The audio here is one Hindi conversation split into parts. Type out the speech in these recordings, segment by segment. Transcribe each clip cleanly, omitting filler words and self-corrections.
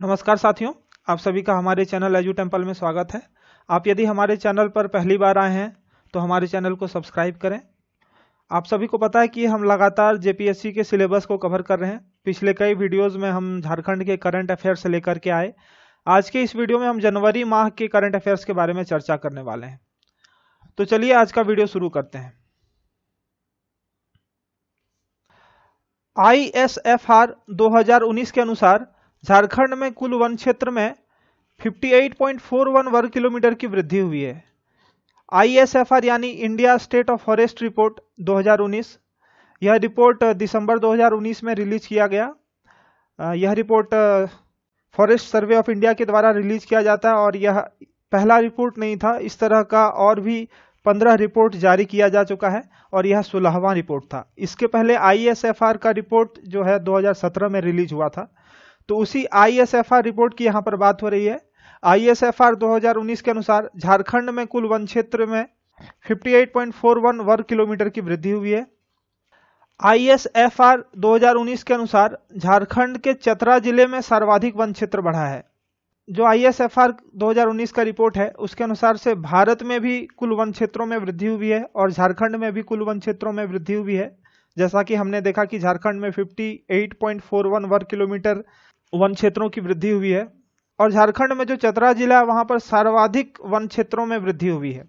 नमस्कार साथियों, आप सभी का हमारे चैनल एजू टेम्पल में स्वागत है। आप यदि हमारे चैनल पर पहली बार आए हैं तो हमारे चैनल को सब्सक्राइब करें। आप सभी को पता है कि हम लगातार जेपीएससी के सिलेबस को कवर कर रहे हैं। पिछले कई वीडियोस में हम झारखंड के करंट अफेयर्स से लेकर के आए। आज के इस वीडियो में हम जनवरी माह के करंट अफेयर्स के बारे में चर्चा करने वाले हैं। तो चलिए आज का वीडियो शुरू करते हैं। ISFR 2019 के अनुसार झारखंड में कुल वन क्षेत्र में 58.41 वर्ग किलोमीटर की वृद्धि हुई है। ISFR यानी India state of forest report 2019, यह रिपोर्ट दिसंबर 2019 में रिलीज किया गया। यह report forest survey of India के द्वारा रिलीज किया जाता है और यह पहला रिपोर्ट नहीं था। इस तरह का और भी 15 रिपोर्ट जारी किया जा चुका है और यह 16वां रिपोर्ट था। इसके पहले ISFR का रिपोर्ट जो है 2017 में रिलीज हुआ था। तो उसी ISFR रिपोर्ट की यहाँ पर बात हो रही है। ISFR 2019 के अनुसार झारखंड में कुल वन क्षेत्र में 58.41 वर्ग किलोमीटर की वृद्धि हुई है। ISFR 2019 के अनुसार झारखंड के चतरा जिले में सर्वाधिक वन क्षेत्र बढ़ा है। जो ISFR 2019 का रिपोर्ट है उसके अनुसार से भारत में भी कुल वन क्षेत्रों में वृद्धि हुई है और झारखंड में भी कुल वन क्षेत्रों में वृद्धि हुई है। जैसा कि हमने देखा कि झारखंड में 58.41 वर्ग किलोमीटर वन क्षेत्रों की वृद्धि हुई है और झारखंड में जो चतरा जिला है वहां पर सर्वाधिक वन क्षेत्रों में वृद्धि हुई है।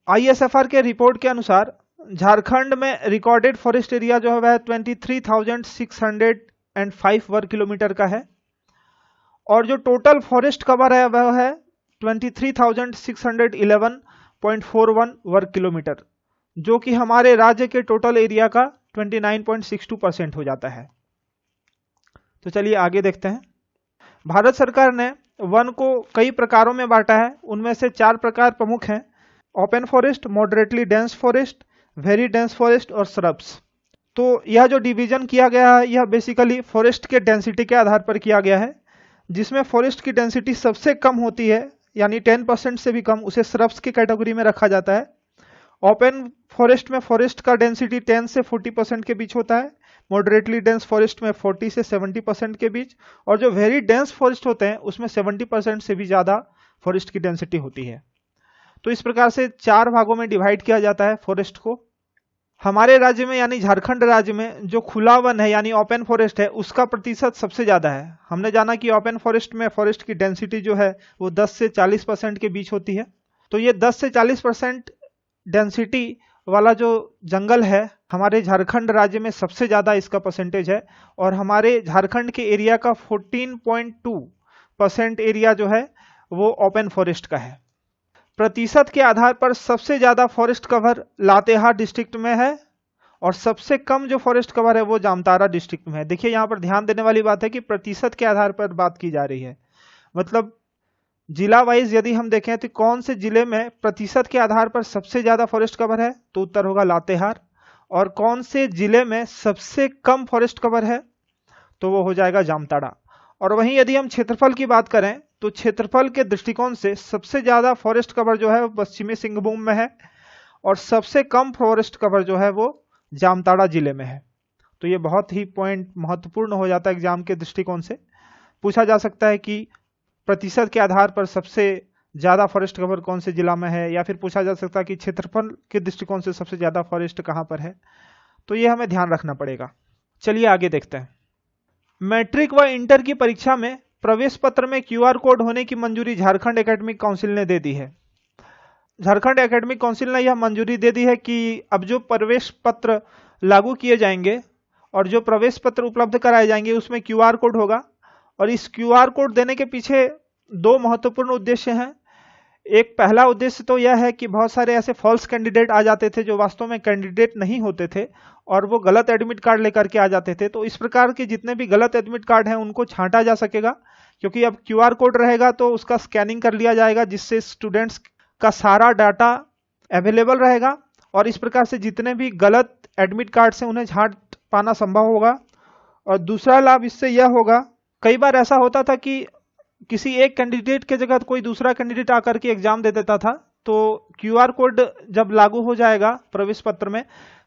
ISFR के रिपोर्ट के अनुसार झारखंड में रिकॉर्डेड फॉरेस्ट एरिया जो है वह 23,605 वर्ग किलोमीटर का है और जो टोटल फॉरेस्ट कवर है वह है 23,611.41 वर्ग किलोमीटर, जो कि हमारे राज्य के टोटल एरिया का 29.62% हो जाता है। तो चलिए आगे देखते हैं। भारत सरकार ने वन को कई प्रकारों में बांटा है। उनमें से 4 प्रकार प्रमुख हैं: open forest, moderately dense forest, very dense forest और श्रब्स। तो यह जो डिवीजन किया गया है यह बेसिकली फॉरेस्ट के डेंसिटी के आधार पर किया गया है। जिसमें फॉरेस्ट की डेंसिटी सबसे कम होती है यानी 10% से भी कम, उसे श्रब्स की कैटेगरी में रखा जाता है। ओपन फॉरेस्ट में फॉरेस्ट का डेंसिटी 10 से 40% के बीच होता है, मॉडरेटली डेंस फॉरेस्ट में 40 से 70% के बीच, और जो वेरी डेंस फॉरेस्ट होते हैं उसमें 70% से भी ज़्यादा फॉरेस्ट की डेंसिटी होती है। तो इस प्रकार से 4 भागों में डिवाइड किया जाता है फॉरेस्ट को। हमारे राज्य में यानी झारखंड राज्य में जो खुला वन है यानी ओपन फॉरेस्ट है उसका प्रतिशत सबसे ज़्यादा है। हमने जाना कि ओपन फॉरेस्ट में फॉरेस्ट की डेंसिटी जो है वो 10 से 40% के बीच होती है। तो ये 10 से 40% डेंसिटी वाला जो जंगल है हमारे झारखंड राज्य में सबसे ज़्यादा इसका परसेंटेज है और हमारे झारखंड के एरिया का 14.2% एरिया जो है वो ओपन फॉरेस्ट का है। प्रतिशत के आधार पर सबसे ज़्यादा फॉरेस्ट कवर लातेहार डिस्ट्रिक्ट में है और सबसे कम जो फॉरेस्ट कवर है वो जामताड़ा डिस्ट्रिक्ट में है। देखिए यहाँ पर ध्यान देने वाली बात है कि प्रतिशत के आधार पर बात की जा रही है, मतलब जिला वाइज यदि हम देखें तो कौन से जिले में प्रतिशत के आधार पर सबसे ज़्यादा फॉरेस्ट कवर है तो उत्तर होगा लातेहार, और कौन से जिले में सबसे कम फॉरेस्ट कवर है तो वो हो जाएगा जामताड़ा। और वहीं यदि हम क्षेत्रफल की बात करें तो क्षेत्रफल के दृष्टिकोण से सबसे ज़्यादा फॉरेस्ट कवर जो है वो पश्चिमी सिंहभूम में है और सबसे कम फॉरेस्ट कवर जो है वो जामताड़ा जिले में है। तो ये बहुत ही पॉइंट महत्वपूर्ण हो जाता है एग्जाम के दृष्टिकोण से। पूछा जा सकता है कि प्रतिशत के आधार पर सबसे ज़्यादा फॉरेस्ट कवर कौन से जिला में है, या फिर पूछा जा सकता है कि क्षेत्रफल के दृष्टिकोण से सबसे ज़्यादा फॉरेस्ट कहाँ पर है। तो ये हमें ध्यान रखना पड़ेगा। चलिए आगे देखते हैं। मैट्रिक व इंटर की परीक्षा में प्रवेश पत्र में QR कोड होने की मंजूरी झारखंड एकेडमिक काउंसिल ने दे दी है। झारखंड एकेडमिक काउंसिल ने यह मंजूरी दे दी है कि अब जो प्रवेश पत्र लागू किए जाएंगे और जो प्रवेश पत्र उपलब्ध कराए जाएंगे उसमें QR कोड होगा। और इस QR कोड देने के पीछे 2 महत्वपूर्ण उद्देश्य हैं। एक पहला उद्देश्य तो यह है कि बहुत सारे ऐसे फॉल्स कैंडिडेट आ जाते थे जो वास्तव में कैंडिडेट नहीं होते थे और वो गलत एडमिट कार्ड लेकर के आ जाते थे। तो इस प्रकार के जितने भी गलत एडमिट कार्ड हैं उनको छांटा जा सकेगा, क्योंकि अब QR कोड रहेगा तो उसका स्कैनिंग कर लिया जाएगा जिससे स्टूडेंट्स का सारा डाटा अवेलेबल रहेगा और इस प्रकार से जितने भी गलत एडमिट कार्ड हैं उन्हें छांट पाना संभव होगा। और दूसरा लाभ इससे यह होगा, कई बार ऐसा होता था कि किसी एक कैंडिडेट के जगह कोई दूसरा कैंडिडेट आकर के एग्जाम दे देता था, तो QR कोड जब लागू हो जाएगा प्रवेश पत्र में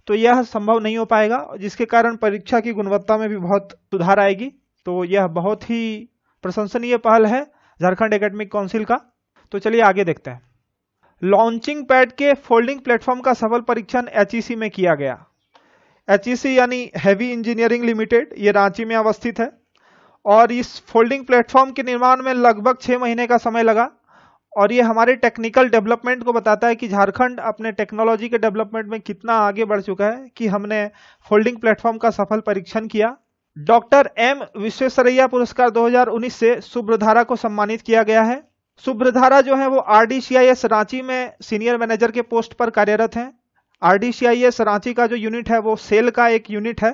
तो यह संभव नहीं हो पाएगा, जिसके कारण परीक्षा की गुणवत्ता में भी बहुत सुधार आएगी। तो यह बहुत ही प्रशंसनीय पहल है झारखंड एकेडमिक काउंसिल का। तो चलिए आगे देखते हैं। लॉन्चिंग पैड के फोल्डिंग प्लेटफॉर्म का सफल परीक्षण HEC में किया गया। HEC यानी हैवी इंजीनियरिंग लिमिटेड, ये रांची में अवस्थित है और इस फोल्डिंग प्लेटफॉर्म के निर्माण में लगभग 6 महीने का समय लगा और ये हमारे टेक्निकल डेवलपमेंट को बताता है कि झारखंड अपने टेक्नोलॉजी के डेवलपमेंट में कितना आगे बढ़ चुका है कि हमने फोल्डिंग प्लेटफॉर्म का सफल परीक्षण किया। डॉक्टर M विश्वेश्वरैया पुरस्कार 2019 से सुब्रधारा को सम्मानित किया गया है। सुब्रधारा जो है वो RDCIS रांची में सीनियर मैनेजर के पोस्ट पर कार्यरत हैं। RDCIS रांची का जो यूनिट है वो सेल का एक यूनिट है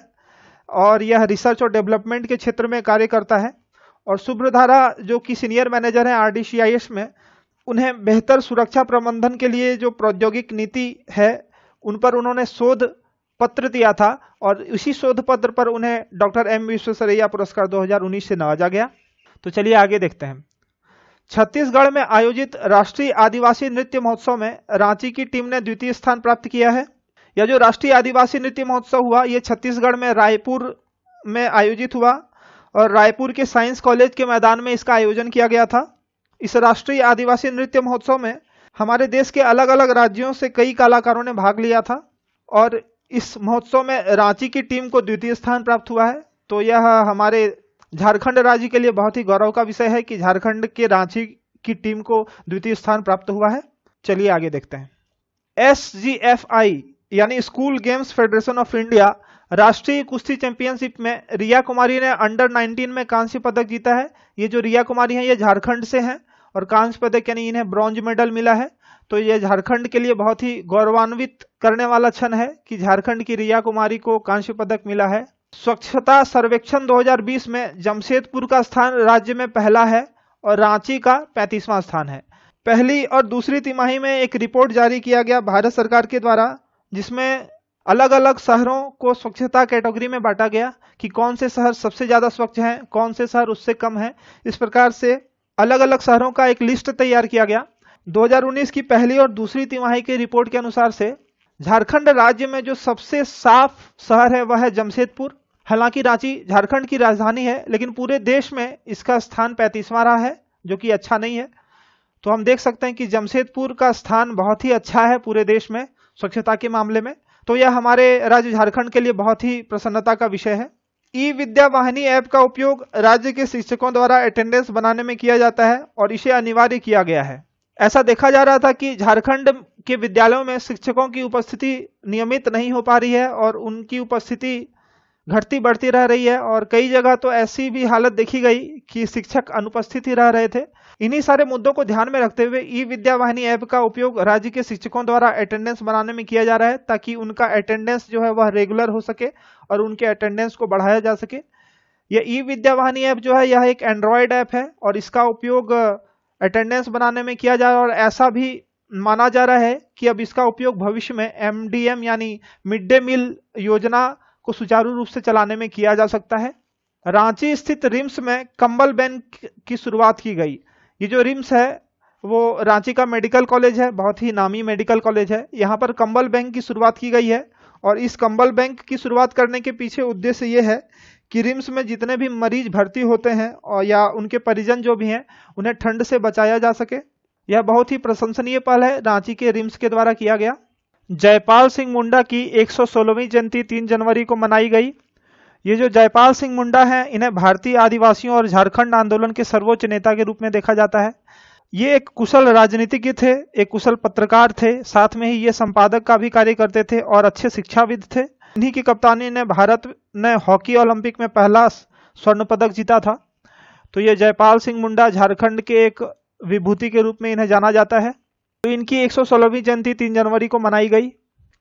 और यह रिसर्च और डेवलपमेंट के क्षेत्र में कार्य करता है। और सुब्रधारा जो कि सीनियर मैनेजर हैं RDCIS में, उन्हें बेहतर सुरक्षा प्रबंधन के लिए जो प्रौद्योगिक नीति है उन पर उन्होंने शोध पत्र दिया था और उसी शोध पत्र पर उन्हें डॉक्टर M विश्वेश्वरैया पुरस्कार 2019 से नवाजा गया। तो चलिए आगे देखते हैं। छत्तीसगढ़ में आयोजित राष्ट्रीय आदिवासी नृत्य महोत्सव में रांची की टीम ने द्वितीय स्थान प्राप्त किया है। यह जो राष्ट्रीय आदिवासी नृत्य महोत्सव हुआ ये छत्तीसगढ़ में रायपुर में आयोजित हुआ और रायपुर के साइंस कॉलेज के मैदान में इसका आयोजन किया गया था। इस राष्ट्रीय आदिवासी नृत्य महोत्सव में हमारे देश के अलग अलग राज्यों से कई कलाकारों ने भाग लिया था और इस महोत्सव में रांची की टीम को द्वितीय स्थान प्राप्त हुआ है। तो यह हमारे झारखंड राज्य के लिए बहुत ही गौरव का विषय है कि झारखंड के रांची की टीम को द्वितीय स्थान प्राप्त हुआ है। चलिए आगे देखते हैं। SGFI यानी school games federation of India राष्ट्रीय कुश्ती चैंपियनशिप में रिया कुमारी ने अंडर 19 में कांस्य पदक जीता है। ये जो रिया कुमारी हैं ये झारखंड से हैं और कांस्य पदक यानी इन्हें ब्रॉन्ज मेडल मिला है। तो ये झारखंड के लिए बहुत ही गौरवान्वित करने वाला क्षण है कि झारखंड की रिया कुमारी को कांस्य पदक मिला है। स्वच्छता सर्वेक्षण 2020 में जमशेदपुर का स्थान राज्य में पहला है और रांची का 35वां स्थान है। पहली और दूसरी तिमाही में एक रिपोर्ट जारी किया गया भारत सरकार के द्वारा जिसमें अलग अलग शहरों को स्वच्छता कैटेगरी में बांटा गया कि कौन से शहर सबसे ज्यादा स्वच्छ हैं, कौन से शहर उससे कम हैं। इस प्रकार से अलग अलग शहरों का एक लिस्ट तैयार किया गया। 2019 की पहली और दूसरी तिमाही की रिपोर्ट के अनुसार से झारखंड राज्य में जो सबसे साफ शहर है वह है जमशेदपुर। हालांकि रांची झारखंड की राजधानी है लेकिन पूरे देश में इसका स्थान 35वां रहा है जो कि अच्छा नहीं है। तो हम देख सकते हैं कि जमशेदपुर का स्थान बहुत ही अच्छा है पूरे देश में स्वच्छता के मामले में। तो यह हमारे राज्य झारखंड के लिए बहुत ही प्रसन्नता का विषय है। ई-विद्या वाहिनी ऐप का उपयोग राज्य के शिक्षकों द्वारा अटेंडेंस बनाने में किया जाता है और इसे अनिवार्य किया गया है। ऐसा देखा जा रहा था कि झारखंड के विद्यालयों में शिक्षकों की उपस्थिति नियमित नहीं हो पा रही है और उनकी उपस्थिति घटती बढ़ती रह रही है और कई जगह तो ऐसी भी हालत देखी गई कि शिक्षक अनुपस्थित ही रह रहे थे। इन्हीं सारे मुद्दों को ध्यान में रखते हुए ई-विद्या वाहिनी ऐप का उपयोग राज्य के शिक्षकों द्वारा अटेंडेंस बनाने में किया जा रहा है ताकि उनका अटेंडेंस जो है वह रेगुलर हो सके और उनके अटेंडेंस को बढ़ाया जा सके। यह ई-विद्या वाहिनी ऐप जो है यह एक एंड्रॉयड ऐप है और इसका उपयोग अटेंडेंस बनाने में किया जा रहा है और ऐसा भी माना जा रहा है कि अब इसका उपयोग भविष्य में MDM यानी मिड डे मील योजना को सुचारू रूप से चलाने में किया जा सकता है। रांची स्थित रिम्स में कंबल बैंक की शुरुआत की गई। ये जो रिम्स है वो रांची का मेडिकल कॉलेज है, बहुत ही नामी मेडिकल कॉलेज है। यहाँ पर कंबल बैंक की शुरुआत की गई है और इस कंबल बैंक की शुरुआत करने के पीछे उद्देश्य ये है कि रिम्स में जितने भी मरीज भर्ती होते हैं और या उनके परिजन जो भी हैं उन्हें ठंड से बचाया जा सके। यह बहुत ही प्रशंसनीय पहल है रांची के रिम्स के द्वारा किया गया। जयपाल सिंह मुंडा की 116वीं जयंती 3 जनवरी को मनाई गई। ये जो जयपाल सिंह मुंडा हैं इन्हें भारतीय आदिवासियों और झारखंड आंदोलन के सर्वोच्च नेता के रूप में देखा जाता है। ये एक कुशल राजनीतिज्ञ थे, एक कुशल पत्रकार थे, साथ में ही ये संपादक का भी कार्य करते थे और अच्छे शिक्षाविद थे। इन्हीं की कप्तानी ने भारत ने हॉकी ओलंपिक में पहला स्वर्ण पदक जीता था। तो ये जयपाल सिंह मुंडा झारखंड के एक विभूति के रूप में इन्हें जाना जाता है। तो इनकी 116वीं जयंती 3 जनवरी को मनाई गई।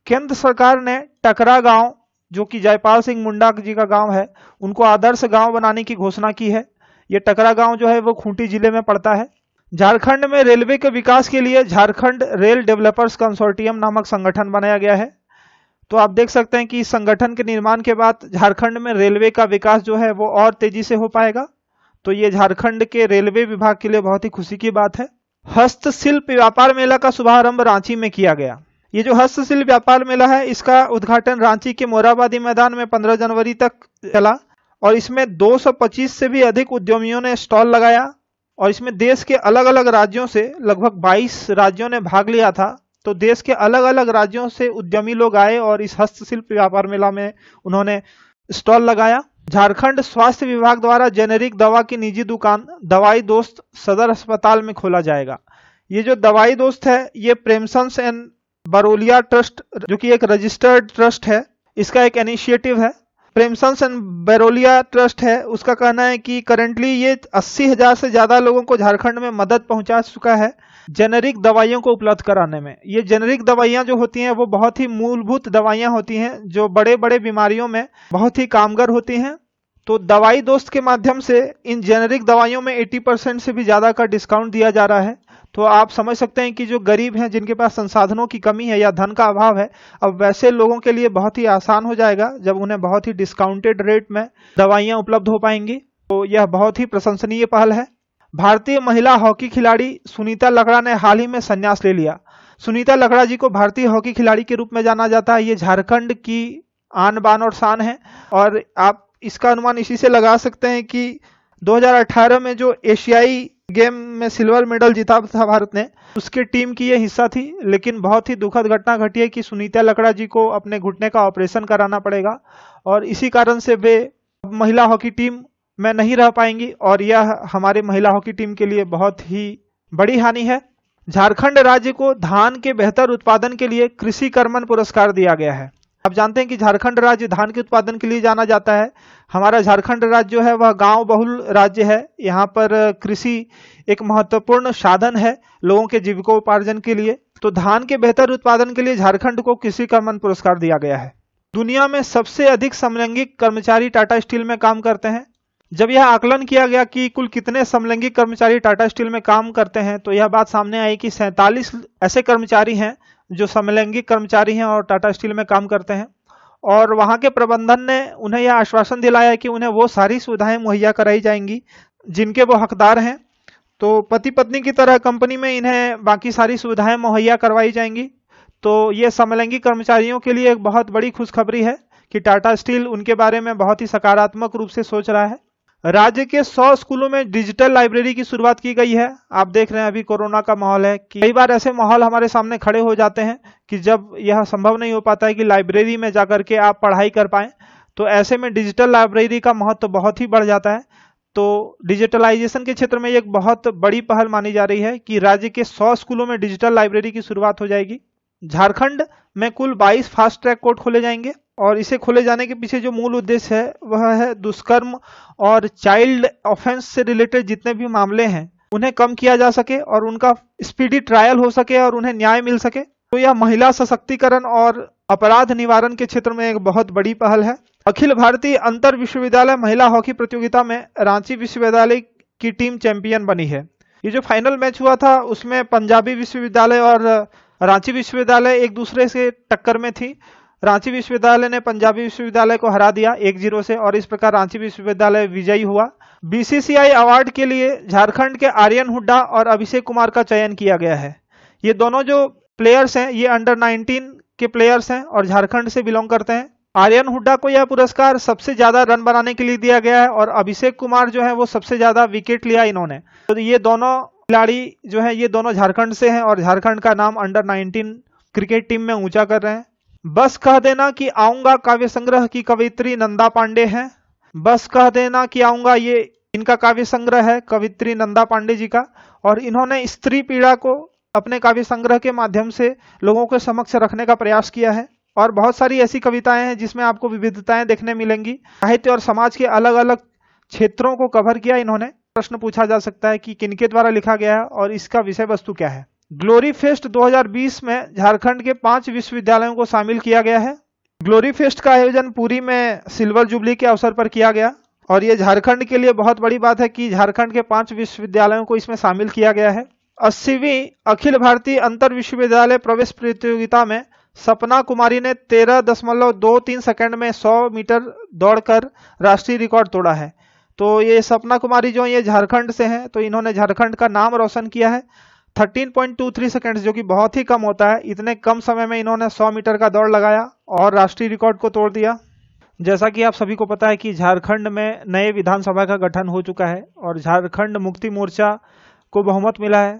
केंद्र सरकार ने टकरा गांव जो कि जयपाल सिंह मुंडा जी का गांव है उनको आदर्श गांव बनाने की घोषणा की है। ये टकरा गांव जो है वो खूंटी जिले में पड़ता है। झारखंड में रेलवे के विकास के लिए झारखंड रेल डेवलपर्स कंसोर्टियम नामक संगठन बनाया गया है। तो आप देख सकते हैं कि इस संगठन के निर्माण के बाद झारखंड में रेलवे का विकास जो है वो और तेजी से हो पाएगा। तो ये झारखंड के रेलवे विभाग के लिए बहुत ही खुशी की बात है। हस्तशिल्प व्यापार मेला का शुभारंभ रांची में किया गया। ये जो हस्तशिल्प व्यापार मेला है इसका उद्घाटन रांची के मोराबादी मैदान में 15 जनवरी तक चला और इसमें 225 से भी अधिक उद्यमियों ने स्टॉल लगाया और इसमें देश के अलग अलग राज्यों से लगभग 22 राज्यों ने भाग लिया था। तो देश के अलग अलग राज्यों से उद्यमी लोग आए और इस हस्तशिल्प व्यापार मेला में उन्होंने स्टॉल लगाया। झारखंड स्वास्थ्य विभाग द्वारा जेनेरिक दवा की निजी दुकान दवाई दोस्त सदर अस्पताल में खोला जाएगा। ये जो दवाई दोस्त है ये प्रेमसंस एंड बरोलिया ट्रस्ट, जो कि एक रजिस्टर्ड ट्रस्ट है, इसका एक इनिशिएटिव है। प्रेमसंस एंड बरोलिया ट्रस्ट है, उसका कहना है कि करंटली ये 80,000 से ज्यादा लोगों को झारखंड में मदद पहुंचा चुका है जेनेरिक दवाइयों को उपलब्ध कराने में। ये जेनेरिक दवाइयां जो होती हैं वो बहुत ही मूलभूत दवाइयां होती हैं जो बड़े बड़े बीमारियों में बहुत ही कामगर होती हैं। तो दवाई दोस्त के माध्यम से इन जेनेरिक दवाइयों में 80% से भी ज्यादा का डिस्काउंट दिया जा रहा है। तो आप समझ सकते हैं कि जो गरीब हैं, जिनके पास संसाधनों की कमी है या धन का अभाव है, अब वैसे लोगों के लिए बहुत ही आसान हो जाएगा जब उन्हें बहुत ही डिस्काउंटेड रेट में दवाइयां उपलब्ध हो पाएंगी। तो यह बहुत ही प्रशंसनीय पहल है। भारतीय महिला हॉकी खिलाड़ी सुनीता लकड़ा ने हाल ही में संन्यास ले लिया। सुनीता लकड़ा जी को भारतीय हॉकी खिलाड़ी के रूप में जाना जाता है। ये झारखंड की आन बान और शान है और आप इसका अनुमान इसी से लगा सकते हैं कि 2018 में जो एशियाई गेम में सिल्वर मेडल जीता था भारत ने, उसके टीम की ये हिस्सा थी। लेकिन बहुत ही दुखद घटना घटी है कि सुनीता लकड़ा जी को अपने घुटने का ऑपरेशन कराना पड़ेगा और इसी कारण से वे महिला हॉकी टीम में नहीं रह पाएंगी और यह हमारे महिला हॉकी टीम के लिए बहुत ही बड़ी हानि है। झारखंड राज्य को धान के बेहतर उत्पादन के लिए कृषि कर्मण पुरस्कार दिया गया है। आप जानते हैं कि झारखंड राज्य धान के उत्पादन के लिए जाना जाता है। हमारा झारखंड राज्य जो है वह गांव बहुल राज्य है। यहाँ पर कृषि एक महत्वपूर्ण साधन है लोगों के जीविकोपार्जन के लिए। तो धान के बेहतर उत्पादन के लिए झारखंड को कृषि कर्मण पुरस्कार दिया गया है। दुनिया में सबसे अधिक समलैंगिक कर्मचारी टाटा स्टील में काम करते हैं। जब यह आकलन किया गया कि कुल कितने समलैंगिक कर्मचारी टाटा स्टील में काम करते हैं, तो यह बात सामने आई कि 47 ऐसे कर्मचारी हैं जो समलैंगिक कर्मचारी हैं और टाटा स्टील में काम करते हैं। और वहां के प्रबंधन ने उन्हें यह आश्वासन दिलाया कि उन्हें वो सारी सुविधाएं मुहैया कराई जाएंगी जिनके वो हकदार हैं। तो पति पत्नी की तरह कंपनी में इन्हें बाकी सारी सुविधाएं मुहैया करवाई जाएंगी। तो ये समलैंगिक कर्मचारियों के लिए एक बहुत बड़ी खुशखबरी है कि टाटा स्टील उनके बारे में बहुत ही सकारात्मक रूप से सोच रहा है। राज्य के 100 स्कूलों में डिजिटल लाइब्रेरी की शुरुआत की गई है। आप देख रहे हैं अभी कोरोना का माहौल है कि कई बार ऐसे माहौल हमारे सामने खड़े हो जाते हैं कि जब यह संभव नहीं हो पाता है कि लाइब्रेरी में जाकर के आप पढ़ाई कर पाएं, तो ऐसे में डिजिटल लाइब्रेरी का महत्व बहुत ही बढ़ जाता है। तो डिजिटलाइजेशन के क्षेत्र में एक बहुत बड़ी पहल मानी जा रही है कि राज्य के 100 स्कूलों में डिजिटल लाइब्रेरी की शुरुआत हो जाएगी। झारखंड में कुल 22 फास्ट ट्रैक कोर्ट खोले जाएंगे और इसे खोले जाने के पीछे जो मूल उद्देश्य है वह है दुष्कर्म और चाइल्ड ऑफेंस से रिलेटेड जितने भी मामले हैं उन्हें कम किया जा सके और उनका स्पीडी ट्रायल हो सके और उन्हें न्याय मिल सके। तो यह महिला सशक्तिकरण और अपराध निवारण के क्षेत्र में एक बहुत बड़ी पहल है। अखिल भारतीय अंतर विश्वविद्यालय महिला हॉकी प्रतियोगिता में रांची विश्वविद्यालय की टीम चैंपियन बनी है। ये जो फाइनल मैच हुआ था उसमें पंजाबी विश्वविद्यालय और रांची विश्वविद्यालय एक दूसरे से टक्कर में थी। रांची विश्वविद्यालय ने पंजाबी विश्वविद्यालय को हरा दिया 1-0 से और इस प्रकार रांची विश्वविद्यालय विजयी हुआ। बीसीसीआई अवार्ड के लिए झारखंड के आर्यन हुड्डा और अभिषेक कुमार का चयन किया गया है। ये दोनों जो प्लेयर्स हैं ये अंडर 19 के प्लेयर्स हैं और झारखंड से बिलोंग करते हैं। आर्यन हुड्डा को यह पुरस्कार सबसे ज्यादा रन बनाने के लिए दिया गया है और अभिषेक कुमार जो है वो सबसे ज्यादा विकेट लिया इन्होंने। तो ये दोनों खिलाड़ी जो है ये दोनों झारखंड से हैं और झारखंड का नाम अंडर 19 क्रिकेट टीम में ऊंचा कर रहे हैं। बस कह देना कि आऊंगा काव्य संग्रह की कवित्री नंदा पांडे हैं। बस कह देना कि आऊंगा ये इनका काव्य संग्रह है कवित्री नंदा पांडे जी का और इन्होंने स्त्री पीड़ा को अपने काव्य संग्रह के माध्यम से लोगों के समक्ष रखने का प्रयास किया है। और बहुत सारी ऐसी कविताएं हैं जिसमें आपको विविधताएं देखने मिलेंगी। साहित्य और समाज के अलग अलग क्षेत्रों को कवर किया इन्होंने। प्रश्न पूछा जा सकता है कि किनके द्वारा लिखा गया है और इसका विषय वस्तु क्या है। ग्लोरी फेस्ट 2020 में झारखंड के 5 विश्वविद्यालयों को शामिल किया गया है। ग्लोरी फेस्ट का आयोजन पुरी में सिल्वर जुबली के अवसर पर किया गया और ये झारखंड के लिए बहुत बड़ी बात है कि झारखंड के 5 विश्वविद्यालयों को इसमें शामिल किया गया है। 80वीं अखिल भारतीय अंतर विश्वविद्यालय प्रवेश प्रतियोगिता में सपना कुमारी ने 13.23 सेकंड में 100 मीटर दौड़कर राष्ट्रीय रिकॉर्ड तोड़ा है। तो ये सपना कुमारी जो ये झारखंड से हैं, तो इन्होंने झारखंड का नाम रोशन किया है। 13.23 सेकंड जो कि बहुत ही कम होता है, इतने कम समय में इन्होंने 100 मीटर का दौड़ लगाया और राष्ट्रीय रिकॉर्ड को तोड़ दिया। जैसा कि आप सभी को पता है कि झारखंड में नए विधानसभा का गठन हो चुका है और झारखंड मुक्ति मोर्चा को बहुमत मिला है।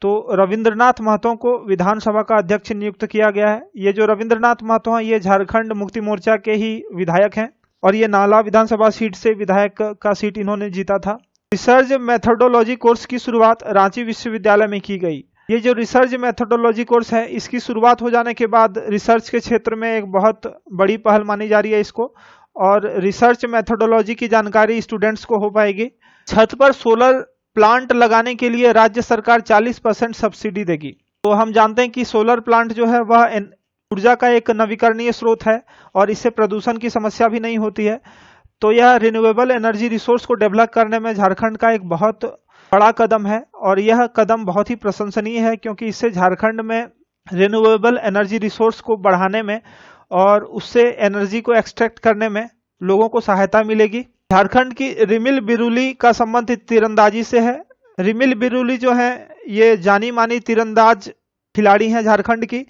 तो रविंद्रनाथ महतो को विधानसभा का अध्यक्ष नियुक्त किया गया है। ये जो रविंद्रनाथ महतो हैं ये झारखंड मुक्ति मोर्चा के ही विधायक हैं और ये नाला विधानसभा सीट से विधायक का सीट इन्होंने जीता था। रिसर्च मेथोडोलॉजी कोर्स की शुरुआत रांची विश्वविद्यालय में की गई। ये जो रिसर्च मेथोडोलॉजी कोर्स है इसकी शुरुआत हो जाने के बाद रिसर्च के क्षेत्र में एक बहुत बड़ी पहल मानी जा रही है इसको, और रिसर्च मेथोडोलॉजी की जानकारी स्टूडेंट्स को हो पाएगी। छत पर सोलर प्लांट लगाने के लिए राज्य सरकार 40% सब्सिडी देगी। तो हम जानते हैं कि सोलर प्लांट जो है वह ऊर्जा का एक नवीकरणीय स्रोत है और इससे प्रदूषण की समस्या भी नहीं होती है। तो यह रिन्यूएबल एनर्जी रिसोर्स को डेवलप करने में झारखंड का एक बहुत बड़ा कदम है और यह कदम बहुत ही प्रशंसनीय है, क्योंकि इससे झारखंड में रिन्यूएबल एनर्जी रिसोर्स को बढ़ाने में और उससे एनर्जी को एक्सट्रैक्ट करने में लोगों को सहायता मिलेगी। झारखंड की रिमिल बिरुली का संबंध तीरंदाजी से है। रिमिल बिरुली जो है ये जानी मानी तीरंदाज खिलाड़ी हैं झारखंड की,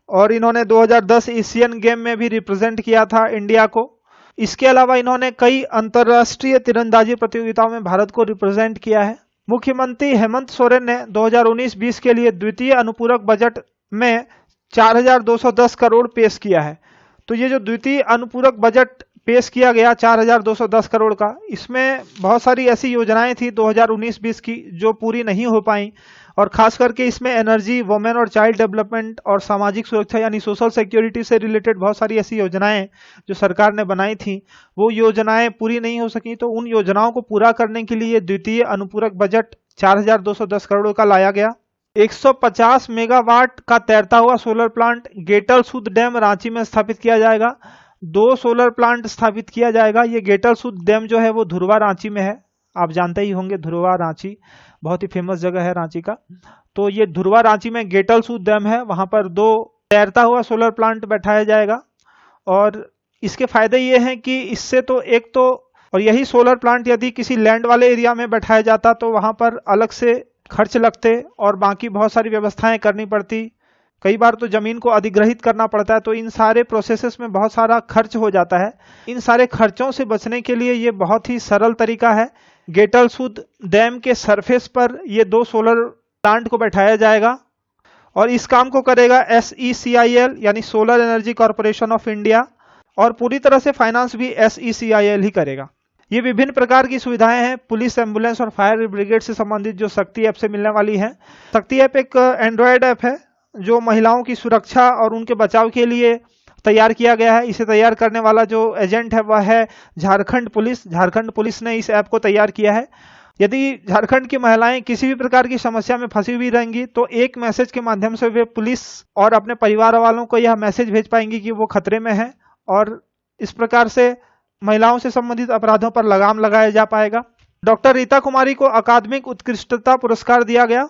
और इन्होंने 2010 एशियन गेम में भी रिप्रेजेंट किया था इंडिया को। इसके अलावा इन्होंने कई अंतर्राष्ट्रीय तीरंदाजी प्रतियोगिताओं में भारत को रिप्रेजेंट किया है। मुख्यमंत्री हेमंत सोरेन ने 2019-20 के लिए द्वितीय अनुपूरक बजट में 4,210 करोड़ पेश किया है। तो ये जो द्वितीय अनुपूरक बजट पेश किया गया 4,210 करोड़ का, इसमें बहुत सारी ऐसी योजनाएं थी 2019-20 की जो पूरी नहीं हो पाई, और खास करके इसमें एनर्जी, वुमेन और चाइल्ड डेवलपमेंट और सामाजिक सुरक्षा यानी सोशल सिक्योरिटी से रिलेटेड बहुत सारी ऐसी योजनाएं जो सरकार ने बनाई थी वो योजनाएं पूरी नहीं हो सकी। तो उन योजनाओं को पूरा करने के लिए द्वितीय अनुपूरक बजट 4,210 करोड़ का लाया गया। 150 मेगावाट का तैरता हुआ सोलर प्लांट गेटल सूद डैम रांची में स्थापित किया जाएगा। 2 सोलर प्लांट स्थापित किया जाएगा। ये गेटल सूद डैम जो है वो धुरवा रांची में है। आप जानते ही होंगे धुरवा रांची बहुत ही फेमस जगह है रांची का। तो ये धुरवा रांची में गेटल सूद डैम है, वहां पर 2 तैरता हुआ सोलर प्लांट बैठाया जाएगा। और इसके फायदे ये हैं कि इससे तो एक तो, और यही सोलर प्लांट यदि किसी लैंड वाले एरिया में बैठाया जाता तो वहां पर अलग से खर्च लगते और बाकी बहुत सारी व्यवस्थाएं करनी पड़ती। कई बार तो जमीन को अधिग्रहित करना पड़ता है, तो इन सारे प्रोसेसेस में बहुत सारा खर्च हो जाता है। इन सारे खर्चों से बचने के लिए ये बहुत ही सरल तरीका है। गेटल सूद डैम के सरफेस पर ये 2 सोलर प्लांट को बैठाया जाएगा और इस काम को करेगा SECIL यानी solar energy corporation of India, और पूरी तरह से फाइनेंस भी SECIL ही करेगा। ये विभिन्न प्रकार की सुविधाएं हैं पुलिस, एम्बुलेंस और फायर ब्रिगेड से संबंधित जो शक्ति ऐप से मिलने वाली है। शक्ति ऐप एक एंड्रॉयड ऐप है जो महिलाओं की सुरक्षा और उनके बचाव के लिए तैयार किया गया है। इसे तैयार करने वाला जो एजेंट है वह है झारखंड पुलिस। झारखंड पुलिस ने इस ऐप को तैयार किया है। यदि झारखंड की महिलाएं किसी भी प्रकार की समस्या में फंसी हुई रहेंगी तो एक मैसेज के माध्यम से वे पुलिस और अपने परिवार वालों को यह मैसेज भेज पाएंगी कि वो खतरे में है, और इस प्रकार से महिलाओं से संबंधित अपराधों पर लगाम लगाया जा पाएगा। डॉक्टर रीता कुमारी को अकादमिक उत्कृष्टता पुरस्कार दिया गया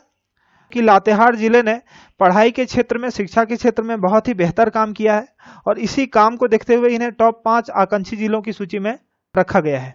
कि लातेहार जिले ने पढ़ाई के क्षेत्र में, शिक्षा के क्षेत्र में बहुत ही बेहतर काम किया है, और इसी काम को देखते हुए इन्हें टॉप 5 आकांक्षी जिलों की सूची में रखा गया है।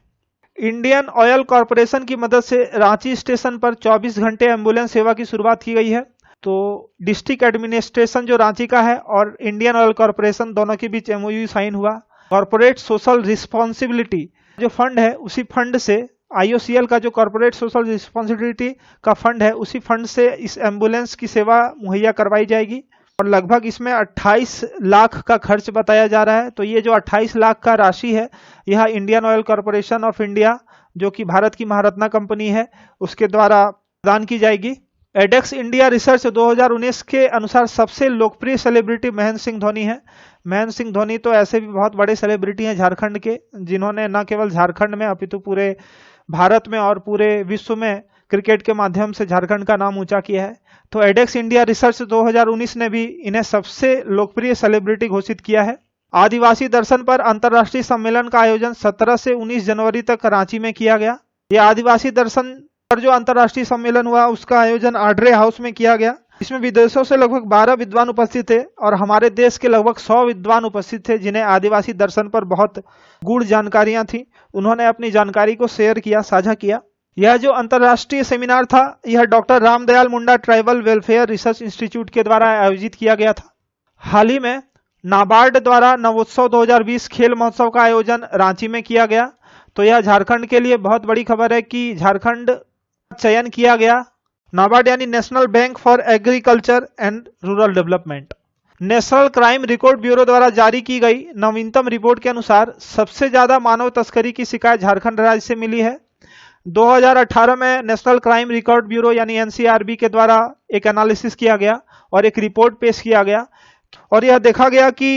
इंडियन ऑयल कॉरपोरेशन की मदद से रांची स्टेशन पर 24 घंटे एम्बुलेंस सेवा की शुरुआत की गई है। तो डिस्ट्रिक्ट एडमिनिस्ट्रेशन जो रांची का है और इंडियन ऑयल कॉरपोरेशन दोनों के बीच MOU साइन हुआ। कॉर्पोरेट सोशल रिस्पॉन्सिबिलिटी जो फंड है उसी फंड से, IOCL का जो कॉर्पोरेट सोशल रिस्पॉन्सिबिलिटी का फंड है उसी फंड से इस एम्बुलेंस की सेवा मुहैया करवाई जाएगी, और लगभग इसमें 28 लाख का खर्च बताया जा रहा है। तो ये जो 28 लाख का राशि है यह Indian oil corporation of India जो कि भारत की महारत्ना कंपनी है उसके द्वारा प्रदान की जाएगी। एडेक्स इंडिया रिसर्च 2019 के अनुसार सबसे लोकप्रिय सेलिब्रिटी महेंद्र सिंह धोनी है। महेंद्र सिंह धोनी तो ऐसे भी बहुत बड़े सेलिब्रिटी हैं झारखंड के, जिन्होंने न केवल झारखंड में अपितु पूरे भारत में और पूरे विश्व में क्रिकेट के माध्यम से झारखंड का नाम ऊंचा किया है। तो एडेक्स इंडिया रिसर्च 2019 ने भी इन्हें सबसे लोकप्रिय सेलिब्रिटी घोषित किया है। आदिवासी दर्शन पर अंतर्राष्ट्रीय सम्मेलन का आयोजन 17 से 19 जनवरी तक रांची में किया गया। यह आदिवासी दर्शन पर जो अंतर्राष्ट्रीय सम्मेलन हुआ उसका आयोजन आड्रे हाउस में किया गया। इसमें विदेशों से लगभग 12 विद्वान उपस्थित थे और हमारे देश के लगभग 100 विद्वान उपस्थित थे जिन्हें आदिवासी दर्शन पर बहुत गूढ़ जानकारियां थी। उन्होंने अपनी जानकारी को शेयर किया, साझा किया। यह जो अंतर्राष्ट्रीय सेमिनार था यह doctor Ramdayal Munda tribal welfare research institute के द्वारा आयोजित किया गया था। हाल ही में नाबार्ड द्वारा नवोत्सव 2020 खेल महोत्सव का आयोजन रांची में किया गया। तो यह झारखंड के लिए बहुत बड़ी खबर है कि झारखंड का चयन किया गया। नाबार्ड यानी national bank for agriculture and rural development. National crime record bureau द्वारा जारी की गई नवीनतम रिपोर्ट के अनुसार सबसे ज्यादा मानव तस्करी की शिकायत झारखंड राज्य से मिली है। 2018 में नेशनल क्राइम रिकॉर्ड ब्यूरो यानी एनसीआरबी के द्वारा एक एनालिसिस किया गया और एक रिपोर्ट पेश किया गया और यह देखा गया कि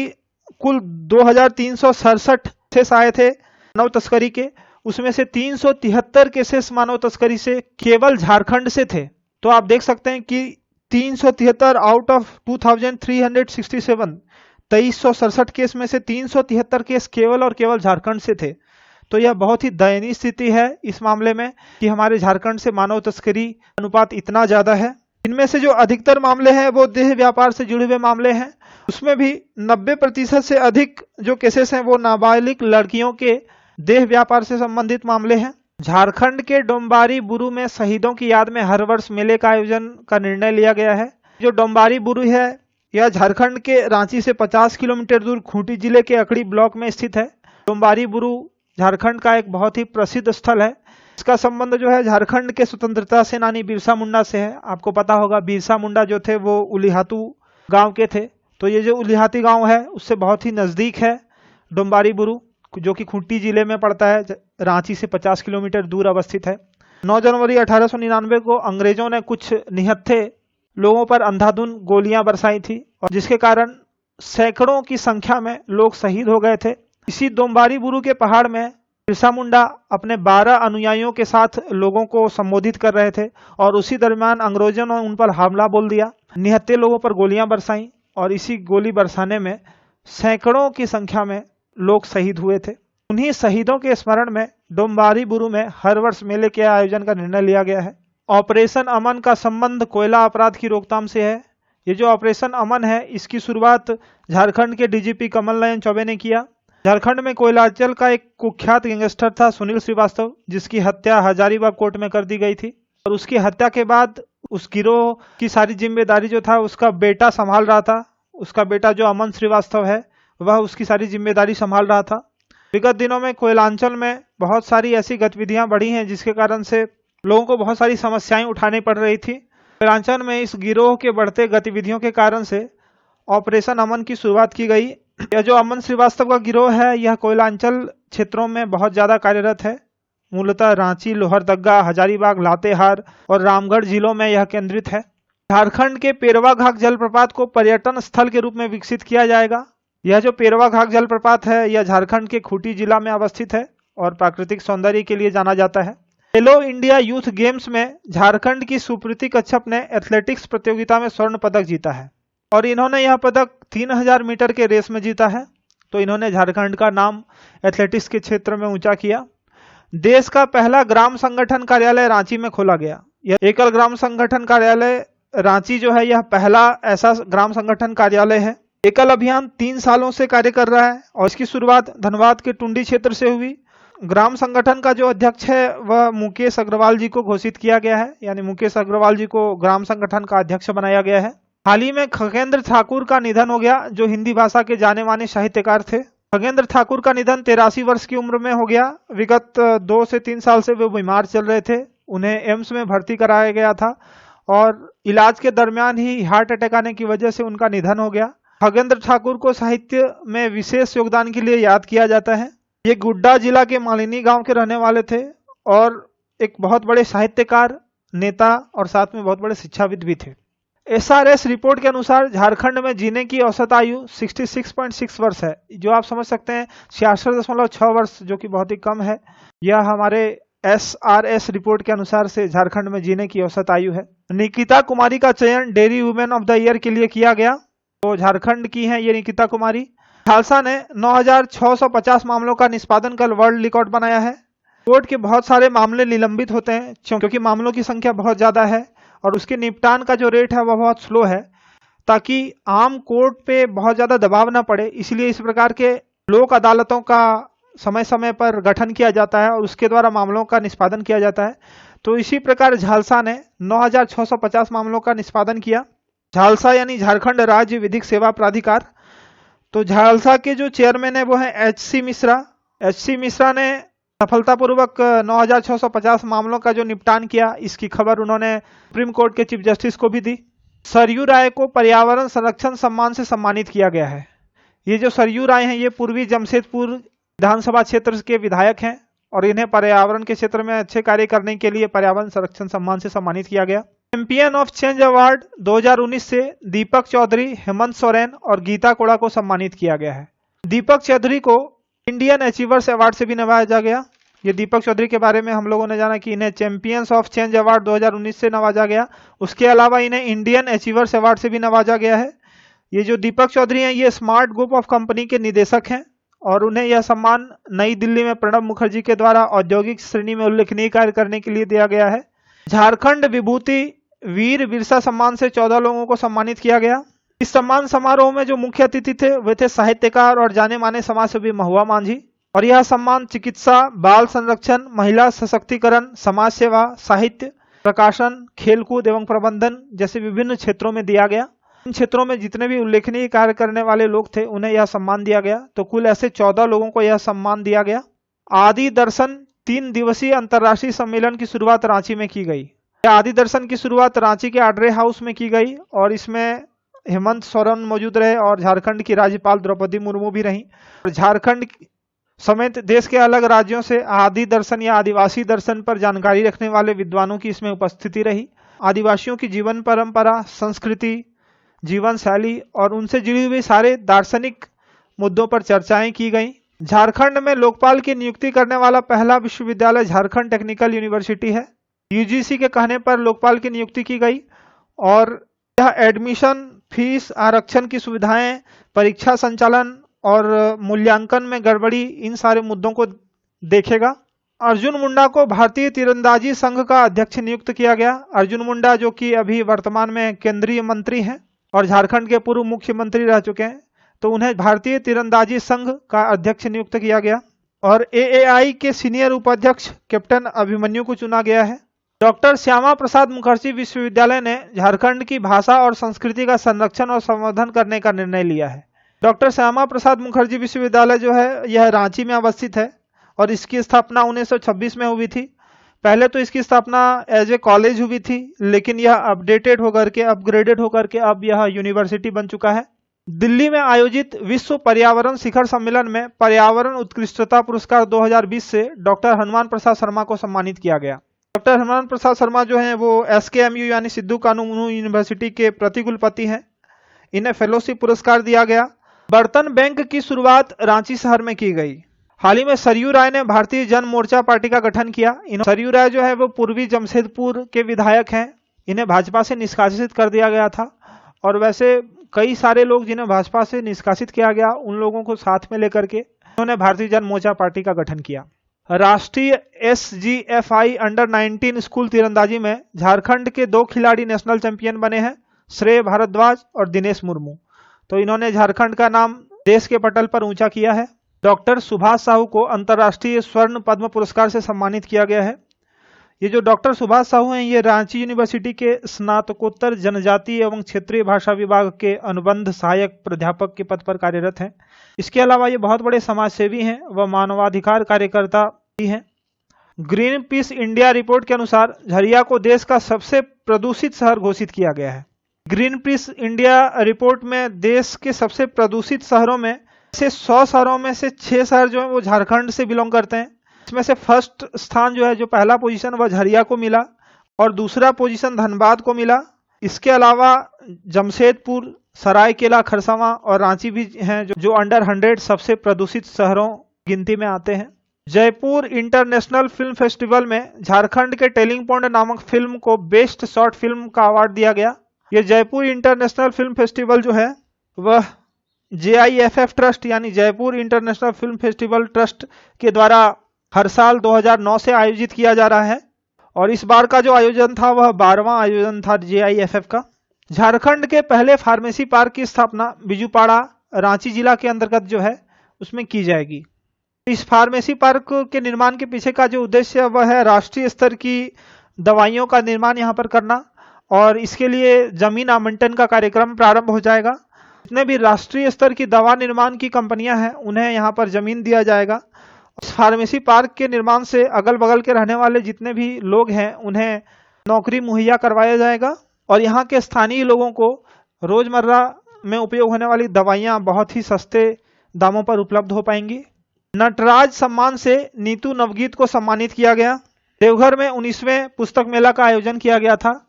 कुल 2367 केसेस आए थे मानव तस्करी के, उसमें से 373 केसेस मानव तस्करी से केवल झारखंड से थे। तो आप देख सकते हैं कि 373 आउट ऑफ 2367 2367 केस में से 373 केस केवल और केवल झारखंड से थे। तो यह बहुत ही दयनीय स्थिति है इस मामले में कि हमारे झारखंड से मानव तस्करी अनुपात इतना ज्यादा है। इनमें से जो अधिकतर मामले हैं वो देह व्यापार से जुड़े हुए मामले हैं। उसमें भी 90% से अधिक जो केसेस हैं वो नाबालिग लड़कियों के देह व्यापार से संबंधित मामले हैं। झारखंड के डोम्बारी बुरु में शहीदों की याद में हर वर्ष मेले का आयोजन का निर्णय लिया गया है। जो डोम्बारी बुरु है यह झारखंड के रांची से 50 किलोमीटर दूर खूंटी जिले के अकड़ी ब्लॉक में स्थित है। डोम्बारी बुरु झारखंड का एक बहुत ही प्रसिद्ध स्थल है। इसका संबंध जो है झारखंड के स्वतंत्रता सेनानी बिरसा मुंडा से है। आपको पता होगा बिरसा मुंडा जो थे वो उलिहातू गांव के थे। तो ये जो उलिहाती गांव है उससे बहुत ही नजदीक है डोम्बारी बुरु, जो कि खूंटी जिले में पड़ता है, रांची से 50 किलोमीटर दूर अवस्थित है। 9 जनवरी 1899 को अंग्रेजों ने कुछ निहत्थे लोगों पर अंधाधुंध गोलियां बरसाई थी और जिसके कारण सैकड़ों की संख्या में लोग शहीद हो गए थे। इसी डोम्बारी बुरु के पहाड़ में बिरसा मुंडा अपने 12 अनुयायियों के साथ लोगों को संबोधित कर रहे थे और उसी दरमियान अंग्रेजों ने उन पर हमला बोल दिया, निहत्थे लोगों पर गोलियां बरसाई और इसी गोली बरसाने में सैकड़ों की संख्या में लोग शहीद हुए थे। उन्हीं शहीदों के स्मरण में डोम्बारी बुरु में हर वर्ष मेले के आयोजन का निर्णय लिया गया है। ऑपरेशन अमन का संबंध कोयला अपराध की रोकथाम से है। ये जो ऑपरेशन अमन है इसकी शुरुआत झारखंड के डीजीपी कमल नयन चौबे ने किया। झारखंड में कोयलांचल का एक कुख्यात गैंगस्टर था सुनील श्रीवास्तव, जिसकी हत्या हजारीबाग कोर्ट में कर दी गई थी और उसकी हत्या के बाद उस गिरोह की सारी जिम्मेदारी जो था उसका बेटा संभाल रहा था। उसका बेटा जो अमन श्रीवास्तव है वह उसकी सारी जिम्मेदारी संभाल रहा था। विगत दिनों में कोयलांचल में बहुत सारी ऐसी गतिविधियां बढ़ी हैं जिसके कारण से लोगों को बहुत सारी समस्याएं उठानी पड़ रही थी। कोयलांचल में इस गिरोह के बढ़ते गतिविधियों के कारण से ऑपरेशन अमन की शुरुआत की गई। यह जो अमन श्रीवास्तव का गिरोह है यह कोयलांचल क्षेत्रों में बहुत ज्यादा कार्यरत है। मूलतः रांची, लोहरदग्गा, हजारीबाग, लातेहार और रामगढ़ जिलों में यह केंद्रित है। झारखंड के पेरवा घाघ जलप्रपात को पर्यटन स्थल के रूप में विकसित किया जाएगा। यह जो पेरवा घाघ जलप्रपात है यह झारखंड के खूंटी जिला में अवस्थित है और प्राकृतिक सौंदर्य के लिए जाना जाता है। खेलो इंडिया यूथ गेम्स में झारखंड की सुप्रीति कच्छप ने एथलेटिक्स प्रतियोगिता में स्वर्ण पदक जीता है और इन्होंने यह पदक 3000 मीटर के रेस में जीता है। तो इन्होंने झारखंड का नाम एथलेटिक्स के क्षेत्र में ऊंचा किया। देश का पहला ग्राम संगठन कार्यालय रांची में खोला गया। यह एकल ग्राम संगठन कार्यालय रांची जो है यह पहला ऐसा ग्राम संगठन कार्यालय है। एकल अभियान 3 सालों से कार्य कर रहा है और इसकी शुरुआत धनबाद के टुंडी क्षेत्र से हुई। ग्राम संगठन का जो अध्यक्ष है वह मुकेश अग्रवाल जी को घोषित किया गया है, यानी मुकेश अग्रवाल जी को ग्राम संगठन का अध्यक्ष बनाया गया है। हाल ही में खगेंद्र ठाकुर का निधन हो गया, जो हिंदी भाषा के जाने माने साहित्यकार थे। खगेंद्र ठाकुर का निधन 83 वर्ष की उम्र में हो गया। विगत 2 से 3 साल से वे बीमार चल रहे थे। उन्हें एम्स में भर्ती कराया गया था और इलाज के दरमियान ही हार्ट अटैक आने की वजह से उनका निधन हो गया। खगेंद्र ठाकुर को साहित्य में विशेष योगदान के लिए याद किया जाता है। ये गुड्डा जिला के मालिनी गांव के रहने वाले थे और एक बहुत बड़े साहित्यकार, नेता और साथ में बहुत बड़े शिक्षाविद भी थे। एसआरएस रिपोर्ट के अनुसार झारखंड में जीने की औसत आयु 66.6 वर्ष है, जो आप समझ सकते हैं 66.6 वर्ष, जो कि बहुत ही कम है। यह हमारे एसआरएस रिपोर्ट के अनुसार से झारखंड में जीने की औसत आयु है। निकिता कुमारी का चयन dairy women of the year के लिए किया गया। तो झारखंड की हैं ये निकिता कुमारी। खालसा ने 9650 मामलों का निष्पादन कर वर्ल्ड रिकॉर्ड बनाया है। कोर्ट के बहुत सारे मामले निलंबित होते हैं क्योंकि मामलों की संख्या बहुत ज्यादा है और उसके निपटान का जो रेट है वह बहुत स्लो है, ताकि आम कोर्ट पे बहुत ज्यादा दबाव ना पड़े। इसलिए इस प्रकार के लोक अदालतों का समय समय पर गठन किया जाता है और उसके द्वारा मामलों का निष्पादन किया जाता है। तो इसी प्रकार झालसा ने 9650 मामलों का निष्पादन किया। झालसा यानी झारखंड राज्य विधिक सेवा प्राधिकार। तो झालसा के जो चेयरमैन है वो है एच.सी. मिश्रा। एच.सी. मिश्रा ने सफलतापूर्वक 9,650 मामलों का जो निपटान किया, इसकी खबर उन्होंने सुप्रीम कोर्ट के चीफ जस्टिस को भी दी। सरयू राय को पर्यावरण संरक्षण सम्मान से सम्मानित किया गया है। ये जो सरयू राय हैं ये पूर्वी जमशेदपुर विधानसभा क्षेत्र के विधायक हैं और इन्हें पर्यावरण के क्षेत्र में अच्छे कार्य करने के लिए पर्यावरण संरक्षण सम्मान से सम्मानित किया गया। चैंपियन ऑफ चेंज अवार्ड 2019 से दीपक चौधरी, हेमंत सोरेन और गीता कोड़ा को सम्मानित किया गया है। दीपक चौधरी को इंडियन अचीवर्स अवार्ड से भी नवाजा गया। ये दीपक चौधरी के बारे में हम लोगों ने जाना कि इन्हें चैंपियंस ऑफ चेंज अवार्ड 2019 से नवाजा गया। उसके अलावा इन्हें इंडियन अचीवर्स अवार्ड से भी नवाजा गया है। ये जो दीपक चौधरी हैं ये स्मार्ट ग्रुप ऑफ कंपनी के निदेशक हैं और उन्हें यह सम्मान नई दिल्ली में प्रणब मुखर्जी के द्वारा औद्योगिक श्रेणी में उल्लेखनीय कार्य करने के लिए दिया गया है। झारखंड विभूति वीर बिरसा सम्मान से 14 लोगों को सम्मानित किया गया। इस सम्मान समारोह में जो मुख्य अतिथि थे वे थे साहित्यकार और जाने माने समाजसेवी महुआ मांझी। और यह सम्मान चिकित्सा, बाल संरक्षण, महिला सशक्तिकरण, समाज सेवा, साहित्य, प्रकाशन, खेलकूद एवं प्रबंधन जैसे विभिन्न क्षेत्रों में दिया गया। इन क्षेत्रों में जितने भी उल्लेखनीय कार्य करने वाले लोग थे उन्हें यह सम्मान दिया गया। तो कुल ऐसे 14 लोगों को यह सम्मान दिया गया। आदि दर्शन 3 दिवसीय अंतर्राष्ट्रीय सम्मेलन की शुरुआत रांची में की गई। आदि दर्शन की शुरुआत रांची के आड्रे हाउस में की गई और इसमें हेमंत सोरेन मौजूद रहे और झारखंड की राज्यपाल द्रौपदी मुर्मू भी रहीं। झारखंड समेत देश के अलग राज्यों से आदि दर्शन या आदिवासी दर्शन पर जानकारी रखने वाले विद्वानों की इसमें उपस्थिति रही। आदिवासियों की जीवन परंपरा, संस्कृति, जीवन शैली और उनसे जुड़ी हुई सारे दार्शनिक मुद्दों पर चर्चाएं की गईं। झारखंड में लोकपाल की नियुक्ति करने वाला पहला विश्वविद्यालय झारखंड टेक्निकल यूनिवर्सिटी है। यूजीसी के कहने पर लोकपाल की नियुक्ति की गई और यह एडमिशन, फीस, आरक्षण की सुविधाएं, परीक्षा संचालन और मूल्यांकन में गड़बड़ी, इन सारे मुद्दों को देखेगा। अर्जुन मुंडा को भारतीय तीरंदाजी संघ का अध्यक्ष नियुक्त किया गया। अर्जुन मुंडा जो कि अभी वर्तमान में केंद्रीय मंत्री हैं और झारखंड के पूर्व मुख्यमंत्री रह चुके हैं, तो उन्हें भारतीय तीरंदाजी संघ का अध्यक्ष नियुक्त किया गया। और एएआई के सीनियर उपाध्यक्ष कैप्टन अभिमन्यु को चुना गया है। डॉक्टर श्यामा प्रसाद मुखर्जी विश्वविद्यालय ने झारखंड की भाषा और संस्कृति का संरक्षण और संवर्धन करने का निर्णय लिया है। डॉक्टर श्यामा प्रसाद मुखर्जी विश्वविद्यालय जो है यह रांची में अवस्थित है और इसकी स्थापना 1926 में हुई थी। पहले तो इसकी स्थापना एज ए कॉलेज हुई थी, लेकिन यह अपडेटेड होकर के, अपग्रेडेड होकर के अब यह यूनिवर्सिटी बन चुका है। दिल्ली में आयोजित विश्व पर्यावरण शिखर सम्मेलन में पर्यावरण उत्कृष्टता पुरस्कार 2020 से डॉक्टर हनुमान प्रसाद शर्मा को सम्मानित किया गया। डॉक्टर हनुमान प्रसाद शर्मा जो हैं वो SKMU यानी सिद्धू कानूनगो यूनिवर्सिटी के प्रतिकुलपति हैं। इन्हें फेलोशिप पुरस्कार दिया गया। बर्तन बैंक की शुरुआत रांची शहर में की गई। हाल ही में सरयू राय ने भारतीय जन मोर्चा पार्टी का गठन किया। सरयू राय जो है वो पूर्वी जमशेदपुर के विधायक हैं। इन्हें भाजपा से निष्कासित कर दिया गया था और वैसे कई सारे लोग जिन्हें भाजपा से निष्कासित किया गया उन लोगों को साथ में लेकर के उन्होंने भारतीय जन मोर्चा पार्टी का गठन किया। राष्ट्रीय SGFI अंडर 19 स्कूल तीरंदाजी में झारखंड के 2 खिलाड़ी नेशनल चैंपियन बने हैं, श्रेय भारद्वाज और दिनेश मुर्मू। तो इन्होंने झारखंड का नाम देश के पटल पर ऊंचा किया है। डॉक्टर सुभाष साहू को अंतर्राष्ट्रीय स्वर्ण पद्म पुरस्कार से सम्मानित किया गया है। ये जो डॉक्टर सुभाष साहू हैं ये रांची यूनिवर्सिटी के स्नातकोत्तर जनजातीय एवं क्षेत्रीय भाषा विभाग के अनुबंध सहायक प्राध्यापक के पद पर कार्यरत हैं। इसके अलावा ये बहुत बड़े समाजसेवी हैं व मानवाधिकार कार्यकर्ता भी हैं। ग्रीन पीस इंडिया रिपोर्ट के अनुसार झरिया को देश का सबसे प्रदूषित शहर घोषित किया गया है। ग्रीन पीस इंडिया रिपोर्ट में देश के सबसे प्रदूषित शहरों में से 100 शहरों में से 6 शहर जो है वो झारखंड से बिलोंग करते हैं। इसमें से फर्स्ट स्थान जो है, जो पहला पोजीशन वह झरिया को मिला और दूसरा पोजीशन धनबाद को मिला। इसके अलावा जमशेदपुर, सरायकेला खरसावां और रांची भी हैं जो अंडर 100 सबसे प्रदूषित शहरों गिनती में आते हैं। जयपुर इंटरनेशनल फिल्म फेस्टिवल में झारखंड के टेलिंग पॉइंट नामक फिल्म को बेस्ट शॉर्ट फिल्म का अवार्ड दिया गया। ये जयपुर इंटरनेशनल फिल्म फेस्टिवल जो है वह JIFF ट्रस्ट यानी Jaipur international film festival trust के द्वारा हर साल 2009 से आयोजित किया जा रहा है और इस बार का जो आयोजन था वह 12वां आयोजन था JIFF का। झारखंड के पहले फार्मेसी पार्क की स्थापना बिजुपाड़ा रांची जिला के अंतर्गत जो है उसमें की जाएगी। इस फार्मेसी पार्क के निर्माण के पीछे का जो उद्देश्य है वह है राष्ट्रीय स्तर की दवाइयों का निर्माण यहाँ पर करना और इसके लिए जमीन आवंटन का कार्यक्रम प्रारंभ हो जाएगा जितने भी राष्ट्रीय स्तर की दवा निर्माण की कंपनियां हैं उन्हें यहाँ पर जमीन दिया जाएगा। इस फार्मेसी पार्क के निर्माण से अगल बगल के रहने वाले जितने भी लोग हैं उन्हें नौकरी मुहैया करवाया जाएगा और यहाँ के स्थानीय लोगों को रोजमर्रा में उपयोग होने वाली दवाइयाँ बहुत ही सस्ते दामों पर उपलब्ध हो पाएंगी। नटराज सम्मान से नीतू नवगीत को सम्मानित किया गया। देवघर में 19वें पुस्तक मेला का आयोजन किया गया था।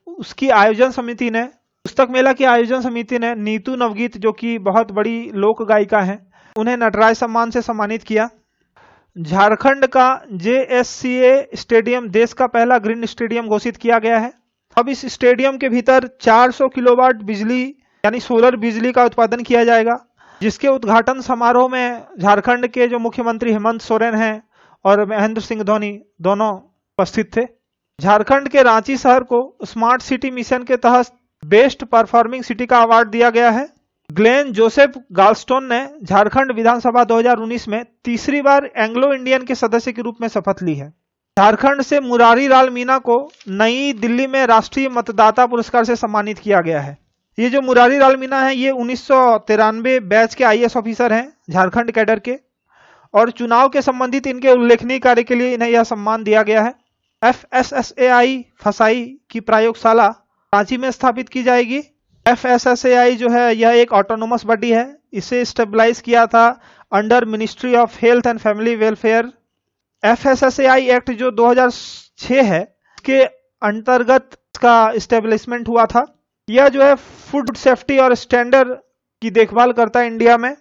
उसकी आयोजन समिति ने पुस्तक मेला की आयोजन समिति ने नीतू नवगीत जो कि बहुत बड़ी लोक गायिका हैं उन्हें नटराज सम्मान से सम्मानित किया। झारखंड का JSCA स्टेडियम देश का पहला ग्रीन स्टेडियम घोषित किया गया है। अब इस स्टेडियम के भीतर 400 किलोवाट बिजली यानी सोलर बिजली का उत्पादन किया जाएगा, जिसके उद्घाटन समारोह में झारखंड के जो मुख्यमंत्री हेमंत सोरेन हैं और महेंद्र सिंह धोनी दोनों उपस्थित थे। झारखंड के रांची शहर को स्मार्ट सिटी मिशन के तहत बेस्ट परफॉर्मिंग सिटी का अवार्ड दिया गया है। ग्लेन जोसेफ गाल्स्टोन ने झारखंड विधानसभा 2019 में तीसरी बार एंग्लो इंडियन के सदस्य के रूप में शपथ ली है। झारखंड से मुरारी लाल मीणा को नई दिल्ली में राष्ट्रीय मतदाता पुरस्कार से सम्मानित किया गया है। ये जो मुरारी लाल मीणा है ये 1993 बैच के IAS ऑफिसर हैं झारखंड कैडर के और चुनाव के संबंधित इनके उल्लेखनीय कार्य के लिए इन्हें यह सम्मान दिया गया है। FSSAI फसाई की प्रयोगशाला रांची में स्थापित की जाएगी। FSSAI जो है यह एक ऑटोनोमस बॉडी है। इसे स्टेबलाइज किया था under ministry of health and family welfare. FSSAI act जो 2006 है के अंतर्गत इसका स्टेब्लिशमेंट हुआ था। यह जो है फूड सेफ्टी और स्टैंडर्ड की देखभाल करता है इंडिया में।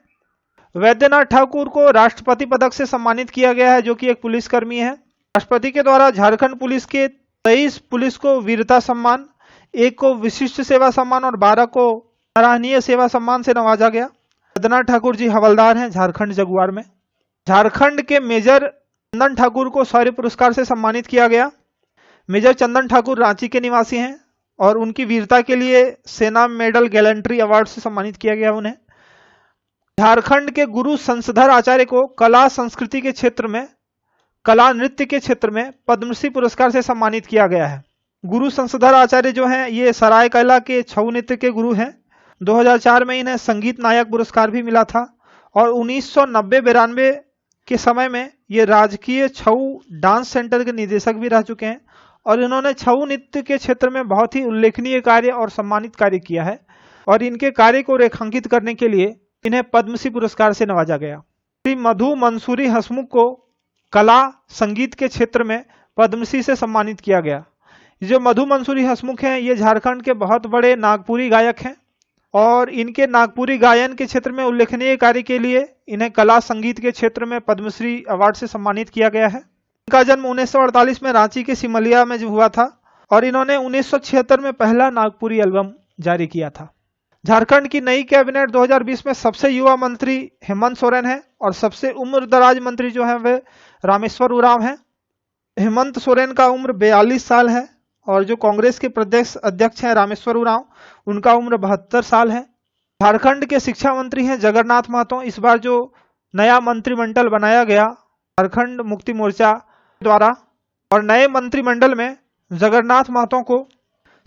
वैद्यनाथ ठाकुर को राष्ट्रपति पदक से सम्मानित किया गया है जो कि एक पुलिसकर्मी है। राष्ट्रपति के द्वारा झारखंड पुलिस के 23 पुलिस को वीरता सम्मान, 1 को विशिष्ट सेवा सम्मान और 12 को सराहनीय सेवा सम्मान से नवाजा गया। वैद्यनाथ ठाकुर जी हवलदार हैं झारखंड जगुआर में। झारखंड के मेजर चंदन ठाकुर को शौर्य पुरस्कार से सम्मानित किया गया। मेजर चंदन ठाकुर रांची के निवासी हैं और उनकी वीरता के लिए सेना मेडल गैलेंट्री अवार्ड से सम्मानित किया गया उन्हें। झारखंड के गुरु संसधर आचार्य को कला संस्कृति के क्षेत्र में, कला नृत्य के क्षेत्र में पद्मश्री पुरस्कार से सम्मानित किया गया है। गुरु संसधर आचार्य जो हैं ये सरायकला के छऊ नृत्य के गुरु हैं। 2004 में इन्हें संगीत नायक पुरस्कार भी मिला था और 1990-92 के समय में ये राजकीय छऊ डांस सेंटर के निदेशक भी रह चुके हैं और इन्होंने छऊ नृत्य के क्षेत्र में बहुत ही उल्लेखनीय कार्य और सम्मानित कार्य किया है और इनके कार्य को रेखांकित करने के लिए इन्हें पद्मश्री पुरस्कार से नवाजा गया। श्री मधु मंसूरी हसमुख को कला संगीत के क्षेत्र में पद्मश्री से सम्मानित किया गया। जो मधु मंसूरी हसमुख हैं ये झारखंड के बहुत बड़े नागपुरी गायक हैं और इनके नागपुरी गायन के क्षेत्र में उल्लेखनीय कार्य के लिए इन्हें कला संगीत के क्षेत्र में पद्मश्री अवार्ड से सम्मानित किया गया है। इनका जन्म 1948 में रांची के सिमलिया में हुआ था और इन्होंने 1976 में पहला नागपुरी एल्बम जारी किया था। झारखंड की नई कैबिनेट 2020 में सबसे युवा मंत्री हेमंत सोरेन है और सबसे उम्रदराज मंत्री जो है वे रामेश्वर उरांव हैं। हेमंत सोरेन का उम्र 42 साल है और जो कांग्रेस के प्रदेश अध्यक्ष हैं रामेश्वर उरांव उनका उम्र 72 साल है। झारखंड के शिक्षा मंत्री हैं जगन्नाथ महतो। इस बार जो नया मंत्रिमंडल बनाया गया झारखंड मुक्ति मोर्चा द्वारा और नए मंत्रिमंडल में जगन्नाथ महतो को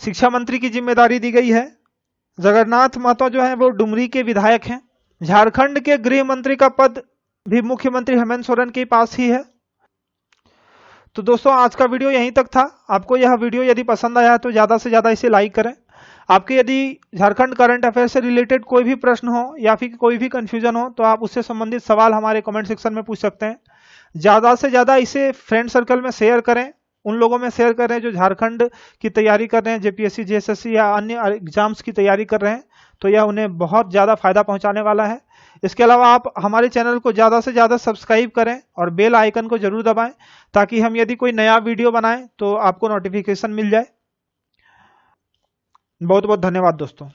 शिक्षा मंत्री की जिम्मेदारी दी गई है। जगन्नाथ महतो जो है वो डुमरी के विधायक हैं। झारखंड के गृह मंत्री का पद भी मुख्यमंत्री हेमंत सोरेन के पास ही है। तो दोस्तों आज का वीडियो यहीं तक था। आपको यह वीडियो यदि पसंद आया तो ज़्यादा से ज़्यादा इसे लाइक करें। आपके यदि झारखंड करंट अफेयर से रिलेटेड कोई भी प्रश्न हो या फिर कोई भी कंफ्यूजन हो तो आप उससे संबंधित सवाल हमारे कमेंट सेक्शन में पूछ सकते हैं। ज़्यादा से ज़्यादा इसे फ्रेंड सर्कल में शेयर करें, उन लोगों में शेयर करें जो झारखंड की तैयारी कर रहे हैं, JPSC JSSC या अन्य एग्जाम्स की तैयारी कर रहे हैं, तो यह उन्हें बहुत ज़्यादा फायदा पहुंचाने वाला है। इसके अलावा आप हमारे चैनल को ज़्यादा से ज़्यादा सब्सक्राइब करें और बेल आइकन को जरूर दबाएं ताकि हम यदि कोई नया वीडियो बनाएं तो आपको नोटिफिकेशन मिल जाए। बहुत बहुत धन्यवाद दोस्तों।